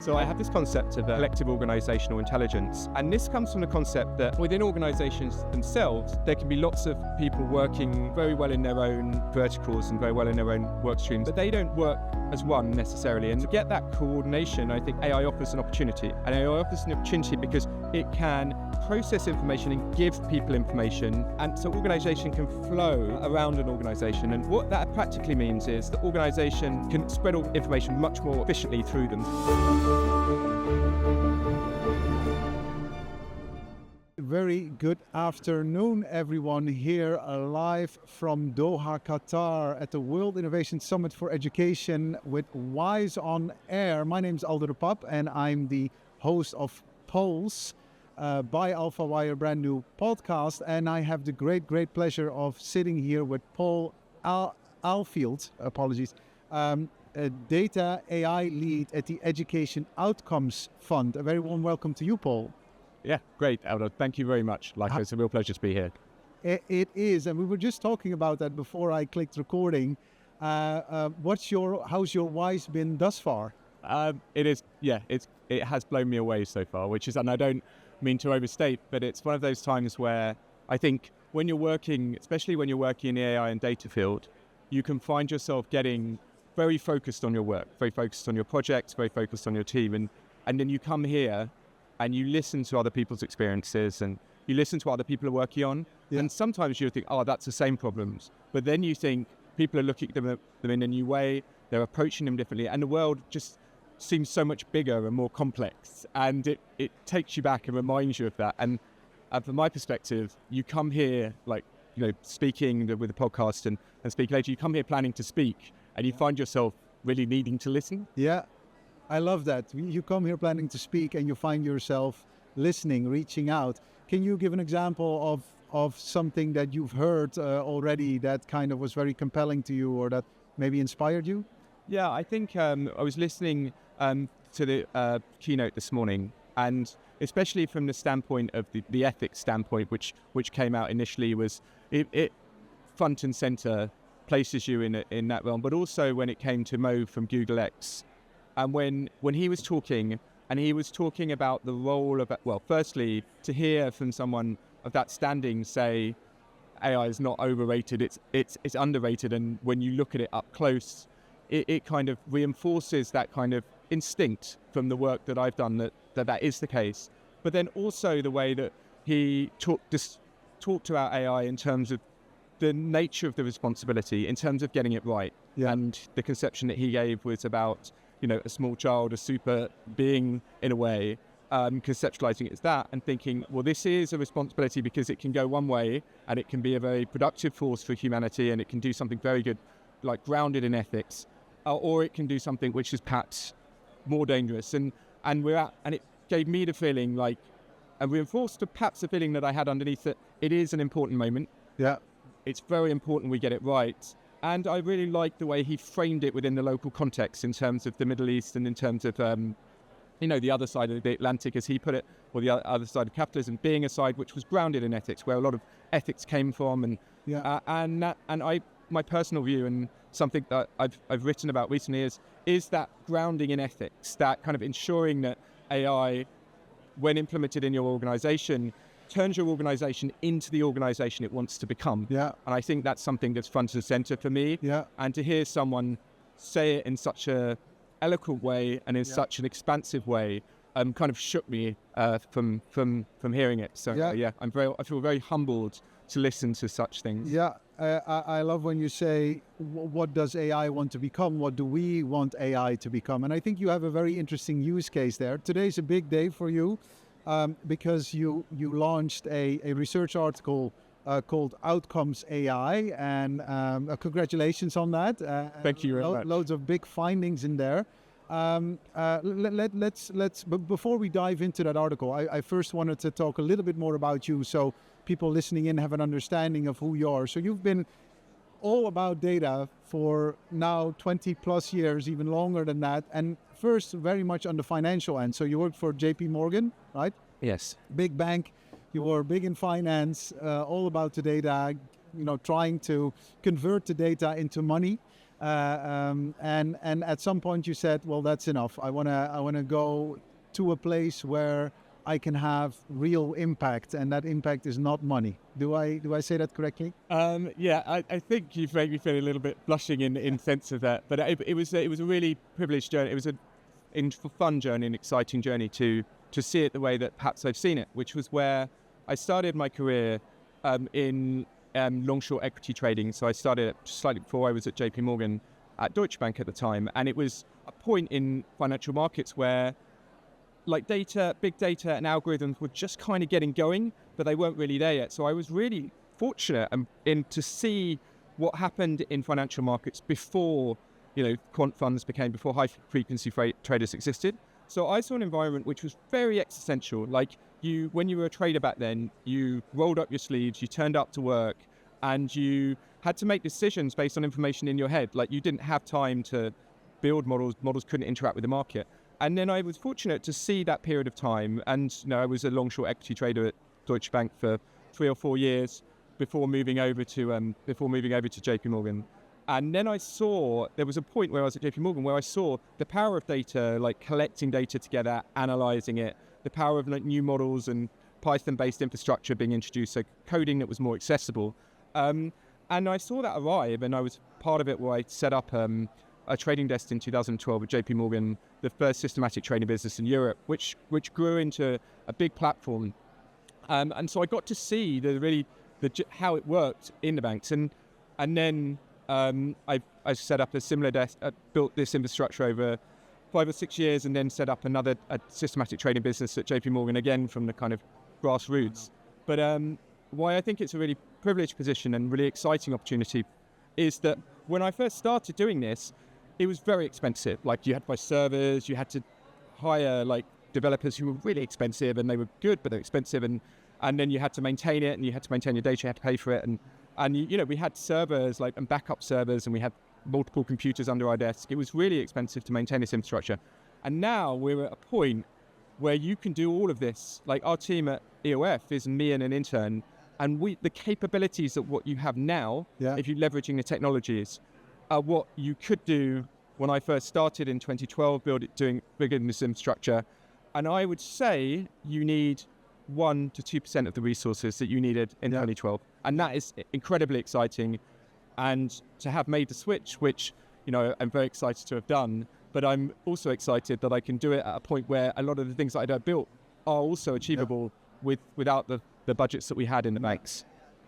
So I have this concept of collective organizational intelligence, and this comes from the concept that within organizations themselves, there can be lots of people working very well in their own verticals and very well in their own work streams, but they don't work as one necessarily. And to get that coordination, I think AI offers an opportunity. And AI offers an opportunity because it can process information and give people information, and so organization can flow around an organization. And what that practically means is the organization can spread all information much more efficiently through them. Very good afternoon, everyone, here live from Doha, Qatar at the World Innovation Summit for Education with Wise on Air. My name is Aldo de Papp and I'm the host of Pulse by Alpha Wire, brand new podcast. And I have the great pleasure of sitting here with Paul Alfield, a data AI lead at the Education Outcomes Fund. A very warm welcome to you, Paul. Yeah, great, Aldo. Thank you very much. It's a real pleasure to be here. It is, and we were just talking about that before I clicked recording. How's your Wise been thus far? It has blown me away so far, and I don't mean to overstate, but it's one of those times where I think when you're working, especially when you're working in the AI and data field, you can find yourself getting very focused on your work, very focused on your projects, very focused on your team, and then you come here and you listen to other people's experiences and you listen to what other people are working on. Yeah. And sometimes you think, oh, that's the same problems. But then you think people are looking at them in a new way, they're approaching them differently, and the world just seems so much bigger and more complex. And it takes you back and reminds you of that. And from my perspective, you come here, speaking with the podcast and speak later, you come here planning to speak and you find yourself really needing to listen. Yeah. I love that. You come here planning to speak and you find yourself listening, reaching out. Can you give an example of something that you've heard already that kind of was very compelling to you or that maybe inspired you? Yeah, I think I was listening to the keynote this morning, and especially from the standpoint of the ethics standpoint, which came out initially, was it front and center places you in that realm, but also when it came to Mo from Google X. And when he was talking, and he was talking about the role of, firstly, to hear from someone of that standing say AI is not overrated, it's underrated, and when you look at it up close, it kind of reinforces that kind of instinct from the work that I've done that is the case. But then also the way that he talked about AI in terms of the nature of the responsibility, in terms of getting it right. Yeah. And the conception that he gave was about a small child, a super being in a way, conceptualizing it as that and thinking, well, this is a responsibility because it can go one way and it can be a very productive force for humanity and it can do something very good, like grounded in ethics, or it can do something which is perhaps more dangerous. And it gave me the feeling and reinforced perhaps the feeling that I had underneath that it is an important moment. Yeah. It's very important we get it right. And I really liked the way he framed it within the local context in terms of the Middle East and in terms of, the other side of the Atlantic, as he put it, or the other side of capitalism, being a side which was grounded in ethics, where a lot of ethics came from. And my personal view and something that I've written about recently is that grounding in ethics, that kind of ensuring that AI, when implemented in your organization, turns your organization into the organization it wants to become. Yeah. And I think that's something that's front and center for me. Yeah. And to hear someone say it in such a eloquent way and in such an expansive way, kind of shook me from hearing it. So I feel very humbled to listen to such things. Yeah. I love when you say, what does AI want to become? What do we want AI to become? And I think you have a very interesting use case there. Today's a big day for you. Because you launched a research article called Outcomes AI, and congratulations on that. Thank you very much. Loads of big findings in there. But before we dive into that article, I first wanted to talk a little bit more about you so people listening in have an understanding of who you are. So you've been all about data for now 20 plus years, even longer than that. And first, very much on the financial end. So you worked for JP Morgan, right? Yes. Big bank. You were big in finance, all about the data, trying to convert the data into money. And at some point you said, well, that's enough. I wanna go to a place where I can have real impact, and that impact is not money. Do I say that correctly? Yeah, I think you've made me feel a little bit blushing in sense of that. But it was a really privileged journey. It was a fun journey, an exciting journey to see it the way that perhaps I've seen it, which was where I started my career in long-short equity trading. So I started slightly before I was at JP Morgan at Deutsche Bank at the time, and it was a point in financial markets where like big data and algorithms were just kind of getting going, but they weren't really there yet. So I was really fortunate to see what happened in financial markets before, quant funds before high frequency traders existed. So I saw an environment which was very existential. Like when you were a trader back then, you rolled up your sleeves, you turned up to work, and you had to make decisions based on information in your head. Like you didn't have time to build models. Models couldn't interact with the market. And then I was fortunate to see that period of time. And I was a long-short equity trader at Deutsche Bank for 3 or 4 years before moving over to JP Morgan. And then I saw there was a point where I was at JP Morgan where I saw the power of data, like collecting data together, analyzing it, the power of new models and Python-based infrastructure being introduced, so coding that was more accessible. And I saw that arrive, and I was part of it where I set up a trading desk in 2012 at JP Morgan, the first systematic trading business in Europe, which grew into a big platform. And so I got to see how it worked in the banks. And then I set up a similar desk, built this infrastructure over 5 or 6 years, and then set up a systematic trading business at JP Morgan, again from the kind of grassroots. But why I think it's a really privileged position and really exciting opportunity is that when I first started doing this, it was very expensive. Like you had to buy servers, you had to hire like developers who were really expensive, and they were good, but they're expensive. And then you had to maintain it, and you had to maintain your data, you had to pay for it. And we had servers and backup servers, and we had multiple computers under our desk. It was really expensive to maintain this infrastructure. And now we're at a point where you can do all of this. Like our team at EOF is me and an intern, and the capabilities of what you have now, if you're leveraging the technologies, are what you could do when I first started in 2012, building this infrastructure. And I would say you need 1 to 2% of the resources that you needed in 2012. And that is incredibly exciting. And to have made the switch, which, I'm very excited to have done, but I'm also excited that I can do it at a point where a lot of the things that I built are also achievable without the budgets that we had in the banks.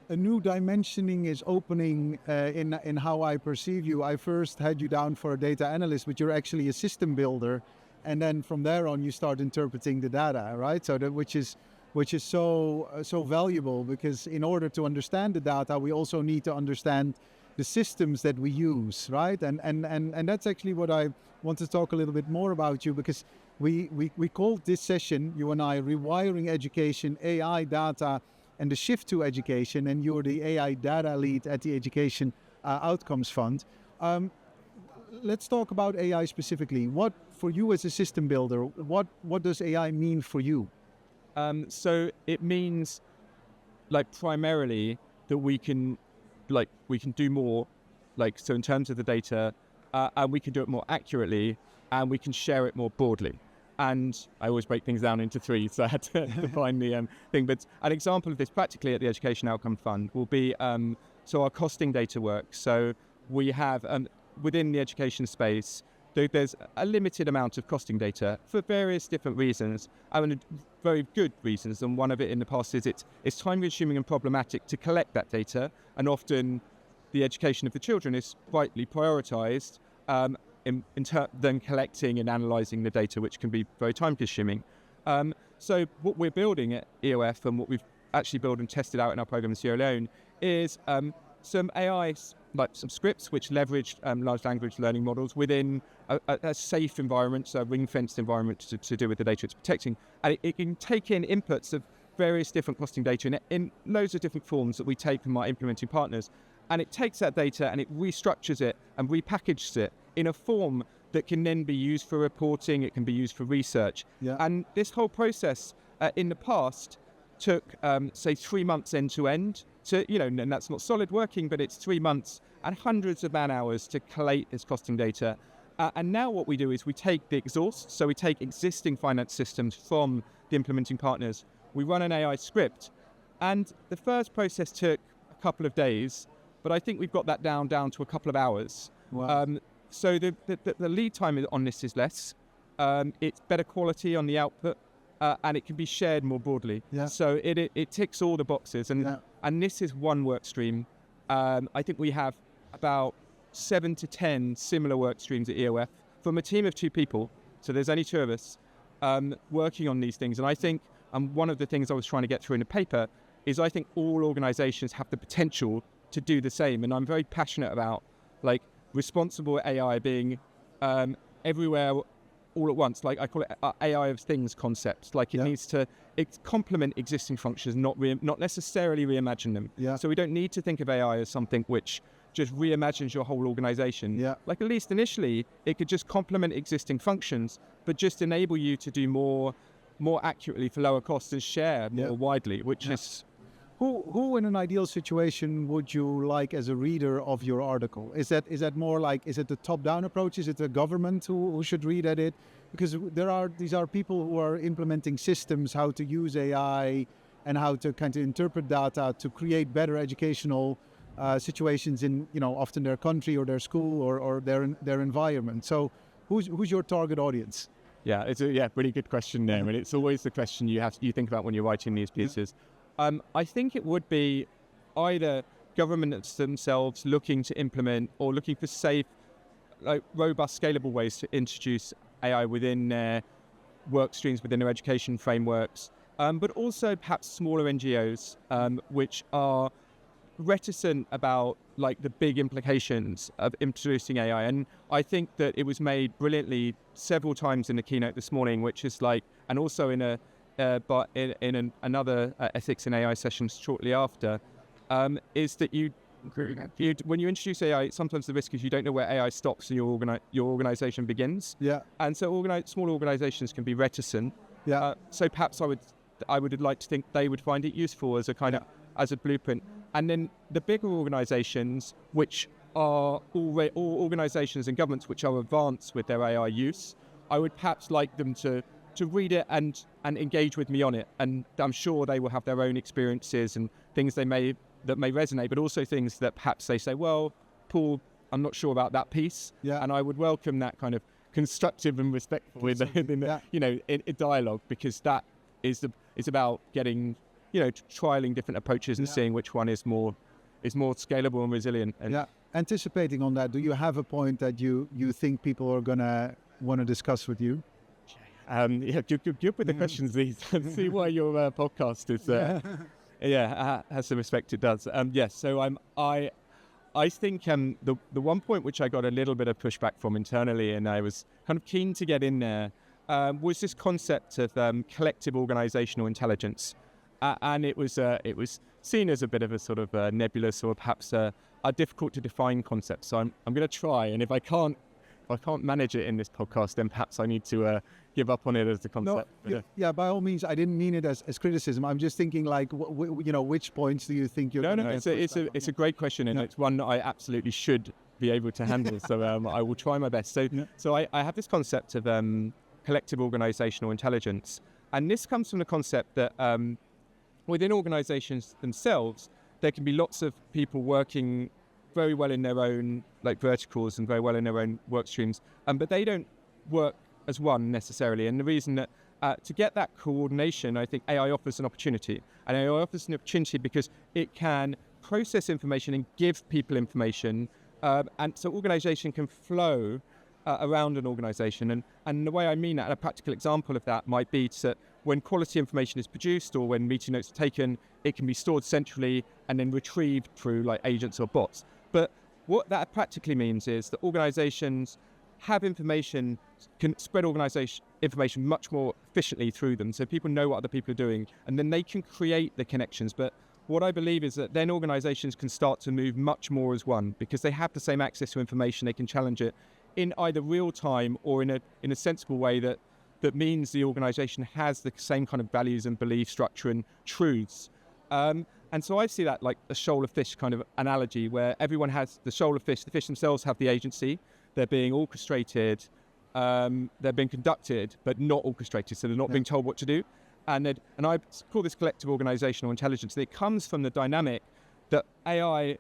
A new dimensioning is opening in how I perceive you. I first had you down for a data analyst, but you're actually a system builder, and then from there on you start interpreting the data, right? So which is so valuable, because in order to understand the data, we also need to understand the systems that we use, right? And that's actually what I want to talk a little bit more about you, because we called this session, you and I, Rewiring Education, AI, Data, and the Shift to Education, and you're the AI data lead at the Education Outcomes Fund. Let's talk about AI specifically. What, for you as a system builder, what does AI mean for you? So it means primarily that we can do more, so in terms of the data, and we can do it more accurately, and we can share it more broadly. And I always break things down into 3, so I had to define the thing. But an example of this practically at the Education Outcome Fund will be, so our costing data works. So we have, within the education space, there's a limited amount of costing data for various different reasons, and very good reasons. And one of it in the past is it's time-consuming and problematic to collect that data, and often the education of the children is rightly prioritized than collecting and analysing the data, which can be very time-consuming. So what we're building at EOF, and what we've actually built and tested out in our program in Sierra Leone, is some AI, some scripts which leverage large language learning models within a safe environment, so a ring-fenced environment to do with the data it's protecting. And it can take in inputs of various different costing data in loads of different forms that we take from our implementing partners. And it takes that data and it restructures it and repackages it in a form that can then be used for reporting, it can be used for research. Yeah. And this whole process in the past took, say, 3 months end to end. And that's not solid working, but it's 3 months. and hundreds of man hours to collate this costing data. And now what we do is we take the exhaust, so we take existing finance systems from the implementing partners, we run an AI script, and the first process took a couple of days, but I think we've got that down to a couple of hours. Wow. So the lead time on this is less. It's better quality on the output, and it can be shared more broadly. Yeah. So it ticks all the boxes, and this is one work stream. I think we have about 7 to 10 similar work streams at EOF from a team of 2 people. So there's only 2 of us working on these things. And I think one of the things I was trying to get through in the paper is I think all organizations have the potential to do the same. And I'm very passionate about like responsible AI being everywhere all at once. Like I call it AI of things concepts. Like it needs to complement existing functions, not necessarily reimagine them. Yeah. So we don't need to think of AI as something which just reimagines your whole organization. Yeah. Like at least initially, it could just complement existing functions, but just enable you to do more accurately for lower costs and share more widely, which is... Who in an ideal situation would you like as a reader of your article? Is that more like, is it the top-down approach? Is it the government who should read at it? Because these are people who are implementing systems, how to use AI and how to kind of interpret data to create better educational situations in, often their country or their school or their environment. So who's your target audience? Yeah, it's a pretty good question there, and it's always the question you think about when you're writing these pieces. I think it would be either governments themselves looking to implement or looking for safe, like robust, scalable ways to introduce AI within their work streams, within their education frameworks, but also perhaps smaller NGOs which are reticent about like the big implications of introducing AI. And I think that it was made brilliantly several times in the keynote this morning, which is like, and also in another ethics and AI session shortly after, is that when you introduce AI, sometimes the risk is you don't know where AI stops and your organization begins. Yeah. And so small organizations can be reticent. Yeah. So perhaps I would like to think they would find it useful as a kind of as a blueprint. And then the bigger organizations, which are all organizations and governments which are advanced with their AI use, I would perhaps like them to read it and engage with me on it. And I'm sure they will have their own experiences and things that may resonate, but also things that perhaps they say, well, Paul, I'm not sure about that piece. Yeah. And I would welcome that kind of constructive and respectful in dialogue, because that is about getting, trialing different approaches and seeing which one is more scalable and resilient. And anticipating on that, do you have a point that you think people are gonna want to discuss with you? Good with the questions these. See why your podcast is has some respect. It does. So I think the one point which I got a little bit of pushback from internally, and I was kind of keen to get in there, was this concept of collective organizational intelligence, and it was seen as a bit of a sort of nebulous or perhaps a difficult to define concept. So I'm going to try, and if I can't manage it in this podcast, then perhaps I need to give up on it as the concept. No, by all means, I didn't mean it as criticism. I'm just thinking like, which points do you think you're? No, it's a great question, and it's one that I absolutely should be able to handle. So I will try my best. So I have this concept of collective organizational intelligence, and this comes from the concept that within organizations themselves, there can be lots of people working very well in their own verticals and very well in their own work streams, but they don't work as one necessarily. And the reason that to get that coordination, I think AI offers an opportunity. And AI offers an opportunity because it can process information and give people information, and so organization can flow around an organization. And the way I mean that, and a practical example of that might be that when quality information is produced or when meeting notes are taken, it can be stored centrally and then retrieved through agents or bots. But what that practically means is that organizations have information, can spread information much more efficiently through them, so people know what other people are doing, and then they can create the connections. But what I believe is that then organizations can start to move much more as one, because they have the same access to information. They can challenge it in either real time or in a sensible way that means the organization has the same kind of values and belief structure and truths. And so I see that like a shoal of fish kind of analogy, where everyone has the shoal of fish. The fish themselves have the agency. They're being orchestrated. They're being conducted, but not orchestrated. So they're not being told what to do. And I call this collective organizational intelligence. It comes from the dynamic that AI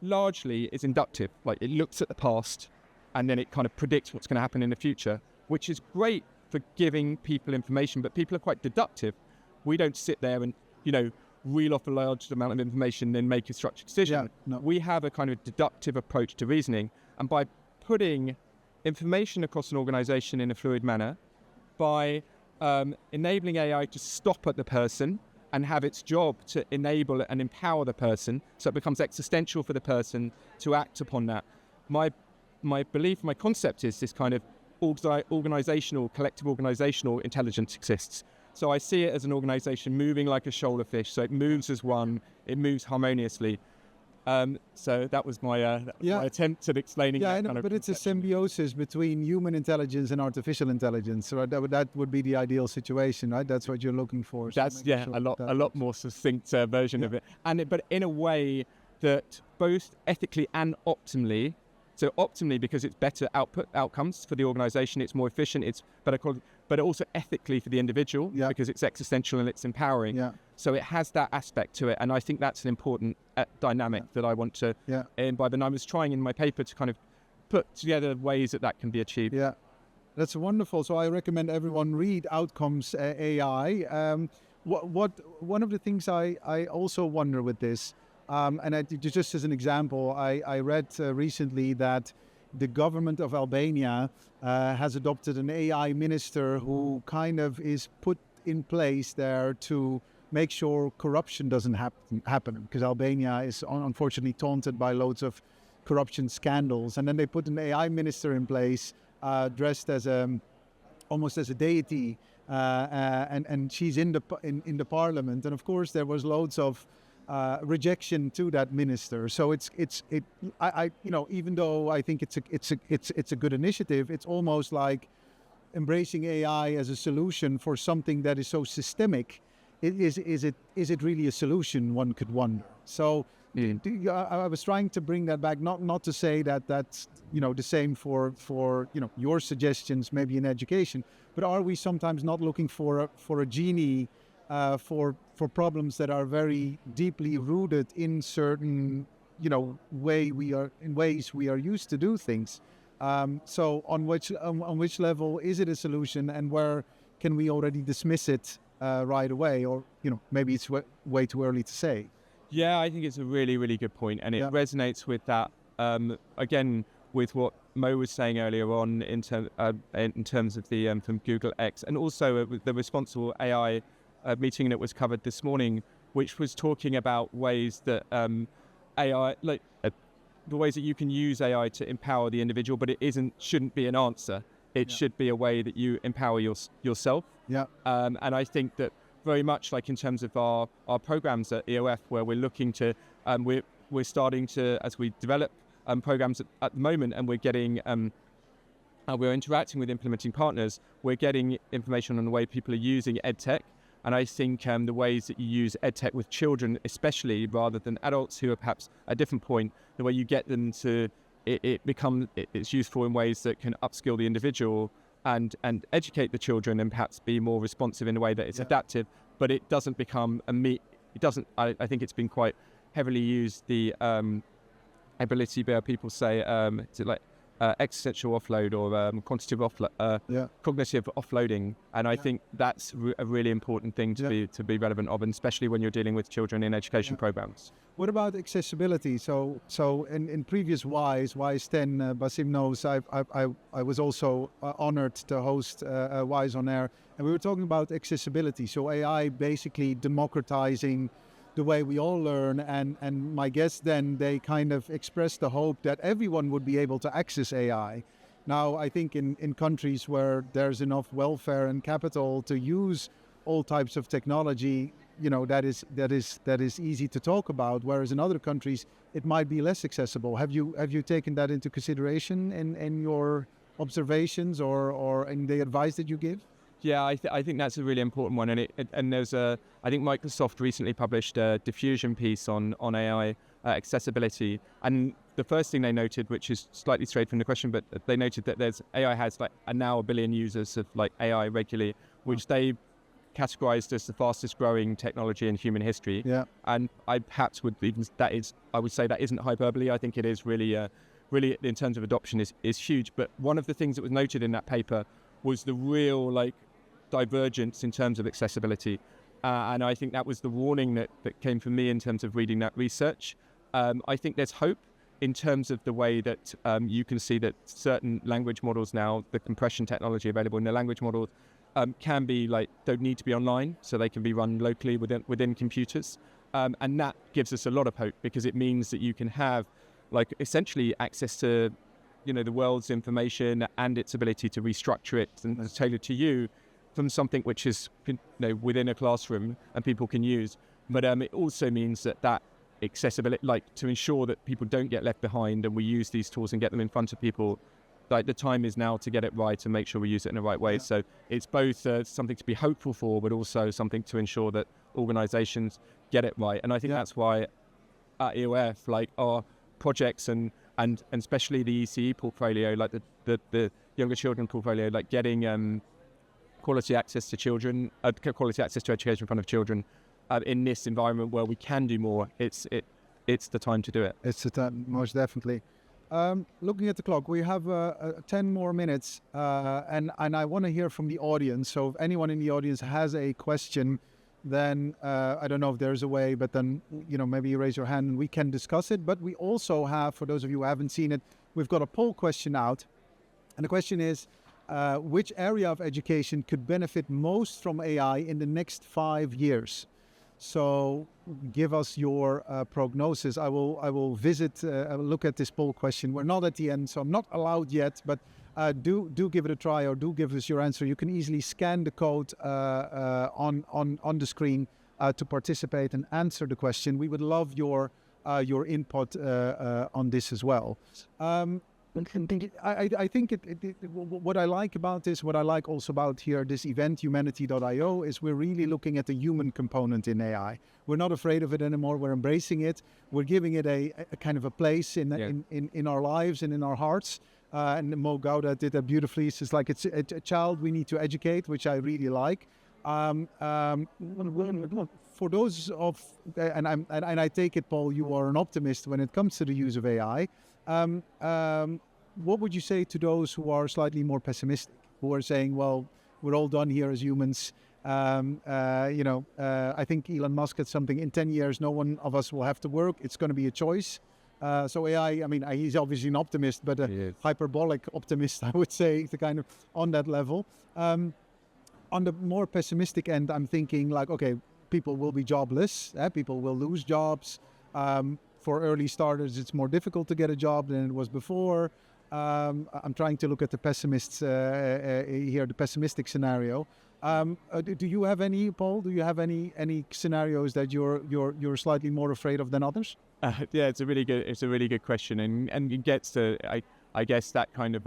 largely is inductive. Like it looks at the past and then it kind of predicts what's going to happen in the future, which is great for giving people information, but people are quite deductive. We don't sit there and, reel off a large amount of information, then make a structured decision. We have a kind of deductive approach to reasoning. And by putting information across an organization in a fluid manner, by enabling AI to stop at the person and have its job to enable and empower the person, so it becomes existential for the person to act upon that. My belief, my concept is this kind of organizational, collective organizational intelligence exists. So I see it as an organization moving like a shoal of fish. So it moves as one, it moves harmoniously. So that was my attempt at explaining that kind of but it's a symbiosis between human intelligence and artificial intelligence. So that would be the ideal situation, right? That's what you're looking for. So that's a lot more succinct version of it. But in a way that both ethically and optimally. So optimally, because it's better outcomes for the organization, it's more efficient, it's better quality, but also ethically for the individual, because it's existential and it's empowering. So it has that aspect to it, and I think that's an important dynamic that I want to imbibe. And I was trying in my paper to kind of put together ways that can be achieved. Yeah, that's wonderful. So I recommend everyone read Outcomes AI. One of the things I also wonder with this, just as an example, I read recently that the government of Albania has adopted an AI minister who kind of is put in place there to make sure corruption doesn't happen, because Albania is unfortunately taunted by loads of corruption scandals. And then they put an AI minister in place, dressed as almost as a deity, and she's in the parliament. And of course, there was loads of rejection to that minister. So even though I think it's a good initiative, it's almost like embracing AI as a solution for something that is so systemic. Is it really a solution? One could wonder. So I was trying to bring that back, not to say that that's the same for your suggestions maybe in education, but are we sometimes not looking for a genie for problems that are very deeply rooted in certain ways we are used to do things? So on which level is it a solution, and where can we already dismiss it right away, or maybe it's way too early to say? Yeah, I think it's a really, really good point, and it resonates with that again with what Mo was saying earlier on in terms of the from Google X, and also the responsible AI meeting that was covered this morning, which was talking about ways that AI, the ways that you can use AI to empower the individual, but it shouldn't be an answer. It should be a way that you empower yourself. And I think that very much like in terms of our programs at EOF, where we're looking to, we're starting to, as we develop programs at the moment, and we're getting, we're interacting with implementing partners, we're getting information on the way people are using EdTech. And I think the ways that you use EdTech with children, especially rather than adults who are perhaps at a different point, the way you get them to, it's useful in ways that can upskill the individual and educate the children, and perhaps be more responsive in a way that it's adaptive, but it doesn't become I think it's been quite heavily used, the ability where people say, existential offload or cognitive offloading, and I think that's a really important thing to be relevant of, and especially when you're dealing with children in education programs. What about accessibility? So in previous WISE 10, Basim knows I was also honored to host WISE on Air, and we were talking about accessibility. So AI basically democratizing the way we all learn, and my guests then, they kind of expressed the hope that everyone would be able to access AI. Now, I think in countries where there's enough welfare and capital to use all types of technology, that is easy to talk about, whereas in other countries it might be less accessible. Have you taken that into consideration in your observations or in the advice that you give? Yeah, I think that's a really important one, and there's I think Microsoft recently published a diffusion piece on AI accessibility, and the first thing they noted, which is slightly straight from the question, but they noted that AI has like now 1 billion users of like AI regularly, which they categorized as the fastest growing technology in human history. Yeah. And I perhaps would even I would say that isn't hyperbole. I think it is really really in terms of adoption is huge. But one of the things that was noted in that paper was the real like divergence in terms of accessibility. And I think that was the warning that came from me in terms of reading that research. I think there's hope in terms of the way that you can see that certain language models now, the compression technology available in the language model, can be like, don't need to be online, so they can be run locally within computers. And that gives us a lot of hope, because it means that you can have like essentially access to, the world's information and its ability to restructure it and tailor to you from something which is within a classroom and people can use. But it also means that accessibility, like to ensure that people don't get left behind and we use these tools and get them in front of people, like the time is now to get it right and make sure we use it in the right way. Yeah. So it's both something to be hopeful for, but also something to ensure that organizations get it right. And I think that's why at EOF, like our projects and especially the ECE portfolio, like the younger children portfolio, like getting quality access to children, quality access to education in front of children in this environment where we can do more, it's the time to do it. It's the time, most definitely. Looking at the clock, we have 10 more minutes, and I want to hear from the audience. So if anyone in the audience has a question, then I don't know if there's a way, but then maybe you raise your hand and we can discuss it. But we also have, for those of you who haven't seen it, we've got a poll question out, and the question is, which area of education could benefit most from AI in the next 5 years? So give us your prognosis. I will look at this poll question. We're not at the end, so I'm not allowed yet, but do give it a try, or do give us your answer. You can easily scan the code on the screen to participate and answer the question. We would love your input on this as well. I think what I like about this, what I like also about here, this event, humanity.io, is we're really looking at the human component in AI. We're not afraid of it anymore. We're embracing it. We're giving it a kind of a place in our lives and in our hearts. And Mo Gauda did that beautifully. It's like it's a child we need to educate, which I really like. For those of, and I take it, Paul, you are an optimist when it comes to the use of AI. What would you say to those who are slightly more pessimistic, who are saying, well, we're all done here as humans? I think Elon Musk had something, in 10 years, no one of us will have to work. It's going to be a choice. So AI, I mean, he's obviously an optimist, but a hyperbolic optimist, I would say, the kind of on that level. On the more pessimistic end, I'm thinking like, okay, people will be jobless. People will lose jobs. For early starters, it's more difficult to get a job than it was before. I'm trying to look at the pessimists here, the pessimistic scenario. Do you have any, Paul? Do you have any scenarios that you're slightly more afraid of than others? Yeah, it's a really good question, and it gets to I guess that kind of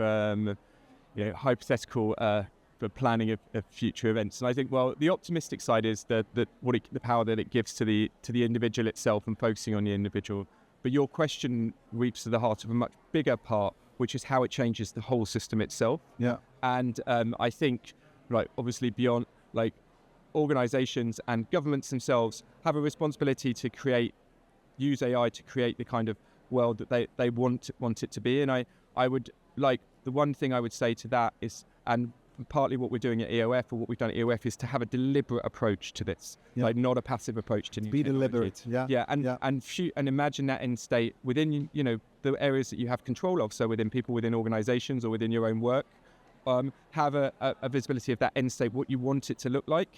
hypothetical for planning of future events. And I think, well, the optimistic side is the power that it gives to the individual itself and focusing on the individual. But your question reaps to the heart of a much bigger part, which is how it changes the whole system itself. Yeah. And I think, like, obviously beyond, like, organizations and governments themselves have a responsibility to use AI to create the kind of world that they want it to be. And I would like, the one thing I would say to that is, and partly what we're doing at EOF, or what we've done at EOF, is to have a deliberate approach to this, like not a passive approach to new technology. Deliberate, and imagine that end state within the areas that you have control of. So within people, within organizations, or within your own work, have a visibility of that end state, what you want it to look like.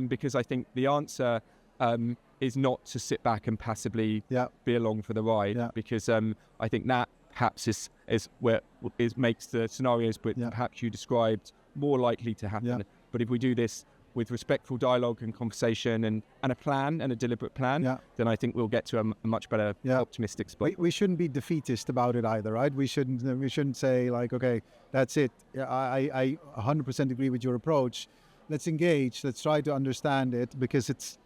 Because I think the answer is not to sit back and passively be along for the ride. Because I think that perhaps is where makes the scenarios perhaps you described more likely to happen. But if we do this with respectful dialogue and conversation and a plan, and a deliberate plan, then I think we'll get to a much better optimistic spot. We shouldn't be defeatist about it either, right? We shouldn't say like, okay, that's it. I 100% agree with your approach. let's engage, let's try to understand it, because it's,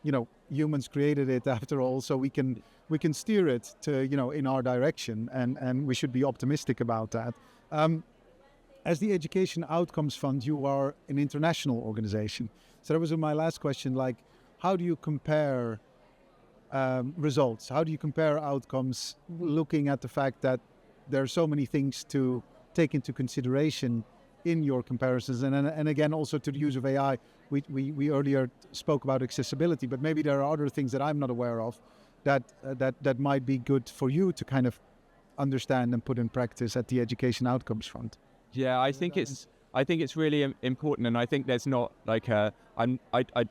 humans created it after all, so we can steer it to, in our direction, and we should be optimistic about that. As the Education Outcomes Fund, you are an international organization. So that was my last question, like, how do you compare results? How do you compare outcomes, looking at the fact that there are so many things to take into consideration in your comparisons? And again, also to the use of AI, we earlier spoke about accessibility, but maybe there are other things that I'm not aware of that might be good for you to kind of understand and put in practice at the Education Outcomes Fund. Yeah, I think it's really important, and I think there's not like I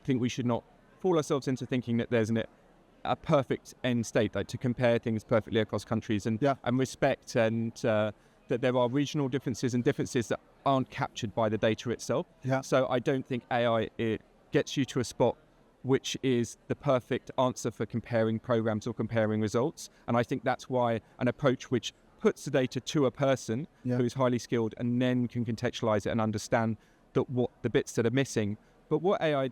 think we should not fool ourselves into thinking that there's a perfect end state, like to compare things perfectly across countries, and respect, and that there are regional differences and differences that aren't captured by the data itself. Yeah. So I don't think AI, it gets you to a spot which is the perfect answer for comparing programs or comparing results. And I think that's why an approach which puts the data to a person who is highly skilled and then can contextualize it and understand what the bits that are missing. But what AI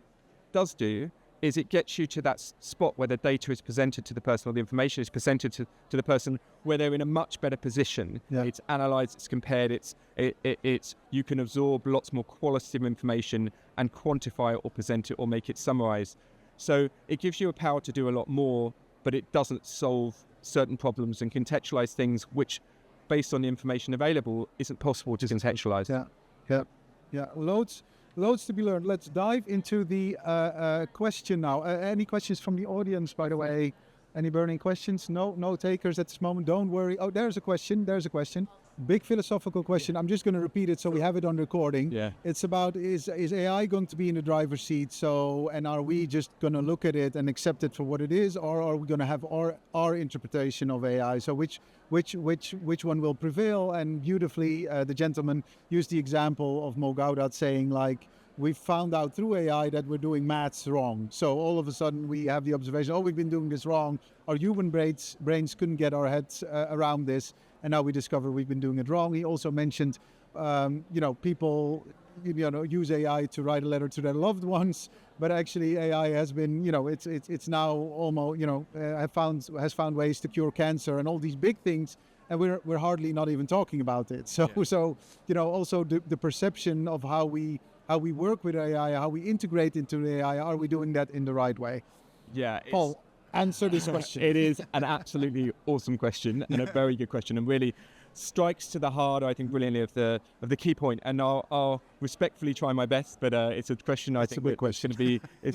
does do is it gets you to that spot where the data is presented to the person, or the information is presented to the person, where they're in a much better position. Yeah. It's analysed, it's compared, it's you can absorb lots more qualitative information and quantify it or present it or make it summarised. So it gives you a power to do a lot more, but it doesn't solve certain problems and contextualise things which, based on the information available, isn't possible to contextualise. Yeah. Loads to be learned. Let's dive into the question now. Any questions from the audience, by the way? Any burning questions? No takers at this moment. Don't worry. Oh, there's a question. Big philosophical question. I'm just going to repeat it so we have it on recording. Yeah. It's about, is AI going to be in the driver's seat? And are we just going to look at it and accept it for what it is, or are we going to have our interpretation of AI? So which one will prevail? And beautifully, the gentleman used the example of Mo Gaudat saying, like, we found out through AI that we're doing maths wrong. So all of a sudden we have the observation, we've been doing this wrong. Our human brains couldn't get our heads around this. And now we discover we've been doing it wrong. He also mentioned, people, use AI to write a letter to their loved ones. But actually AI has been, it's now almost, has found ways to cure cancer and all these big things. And we're hardly not even talking about it. So also the perception of how we work with AI, how we integrate into AI, are we doing that in the right way? Yeah. Paul, answer this question. It is an absolutely awesome question and a very good question, and really strikes to the heart, I think, brilliantly of the key point. And I'll respectfully try my best, but it's a question it's a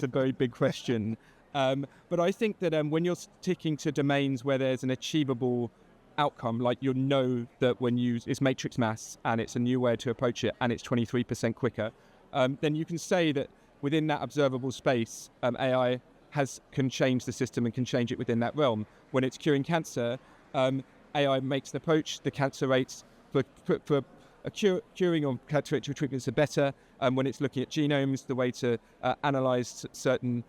very big question. But I think that when you're sticking to domains where there's an achievable outcome, like that when it's matrix maths and it's a new way to approach it and it's 23% quicker, then you can say that within that observable space, AI can change the system and can change it within that realm. When it's curing cancer, AI makes an approach, the cancer rates for curing or cancer treatments are better. When it's looking at genomes, the way to analyse certain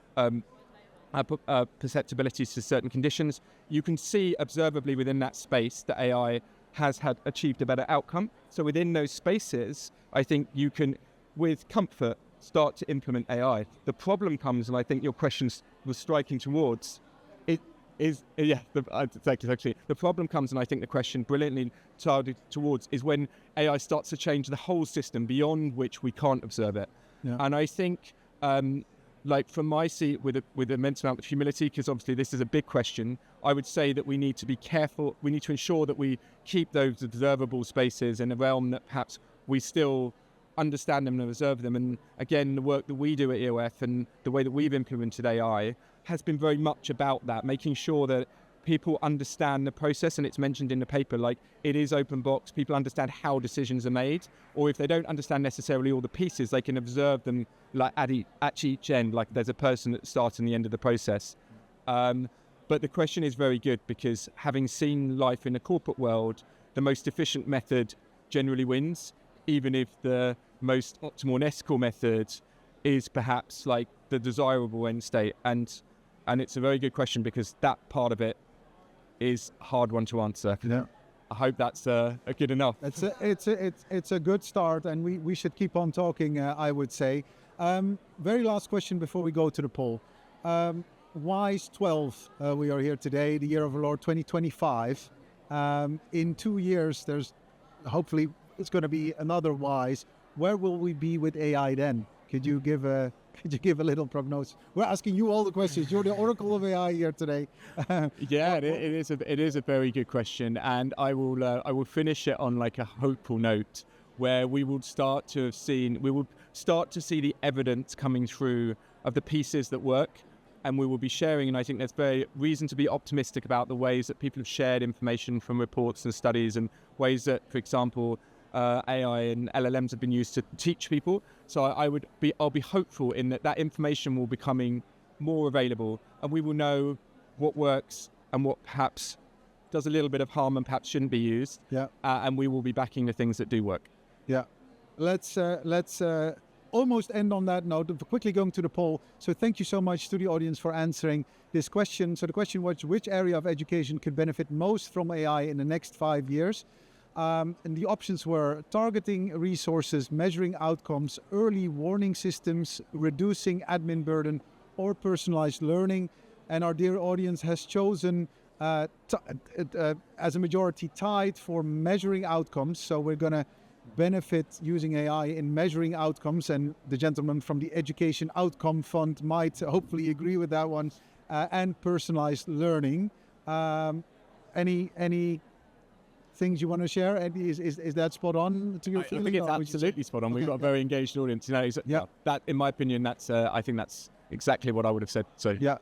perceptibilities to certain conditions, you can see observably within that space that AI has achieved a better outcome. So within those spaces, I think you can, with comfort, start to implement AI. The problem comes, and I think your question was striking towards, the problem comes, and I think the question brilliantly targeted towards, is when AI starts to change the whole system beyond which we can't observe it. Yeah. And I think, from my seat, with immense amount of humility, because obviously this is a big question, I would say that we need to be careful. We need to ensure that we keep those observable spaces in a realm that perhaps we still understand them and observe them. And again, the work that we do at EOF and the way that we've implemented AI has been very much about that, making sure that people understand the process. And it's mentioned in the paper, like, it is open box. People understand how decisions are made, or if they don't understand necessarily all the pieces, they can observe them like at each end, like there's a person at the start and the end of the process. But the question is very good, because having seen life in the corporate world, the most efficient method generally wins, even if the most optimal and ethical method is perhaps like the desirable end state. And it's a very good question, because that part of it is a hard one to answer. Yeah. I hope that's good enough. It's a good start, and we should keep on talking, I would say. Very last question before we go to the poll. WISE 12, we are here today, the year of our Lord 2025. In 2 years, hopefully it's going to be another WISE. Where will we be with AI then? Could you give a little prognosis? We're asking you all the questions. You're the oracle of AI here today. Yeah, it is a very good question, and I will finish it on like a hopeful note, where we will start to see the evidence coming through of the pieces that work, and we will be sharing. And I think there's very reason to be optimistic about the ways that people have shared information from reports and studies, and ways that, for example, AI and LLMs have been used to teach people. So I'll be hopeful in that information will be becoming more available, and we will know what works and what perhaps does a little bit of harm and perhaps shouldn't be used. Yeah. And we will be backing the things that do work. Yeah. Let's almost end on that note. Quickly going to the poll. So thank you so much to the audience for answering this question. So the question was, which area of education could benefit most from AI in the next 5 years? And the options were targeting resources, measuring outcomes, early warning systems, reducing admin burden, or personalized learning. And our dear audience has chosen as a majority tied for measuring outcomes. So we're going to benefit using AI in measuring outcomes, and the gentleman from the Education Outcome Fund might hopefully agree with that one, and personalized learning. Any things you want to share? Is that spot on to your feeling? I think it's absolutely spot on. We've got a very engaged audience. That, in my opinion, I think that's exactly what I would have said. So yeah.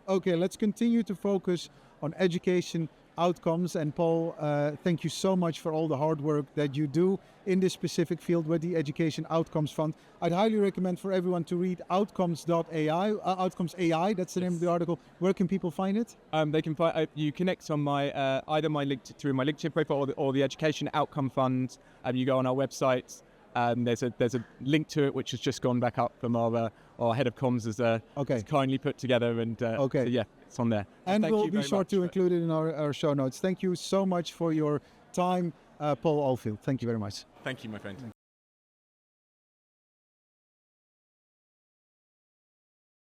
Okay, let's continue to focus on education outcomes. And Paul, thank you so much for all the hard work that you do in this specific field with the Education Outcomes Fund. I'd highly recommend for everyone to read outcomes.ai, Outcomes AI, that's the name of the article. Where can people find it? They can find you connect on my either through my LinkedIn profile or the Education Outcome Fund. You go on our website. There's a link to it which has just gone back up from our head of comms has kindly put together, and so yeah, it's on there. And we'll be sure to include it in our show notes. Thank you so much for your time, Paul Alfield. Thank you very much. Thank you, my friend.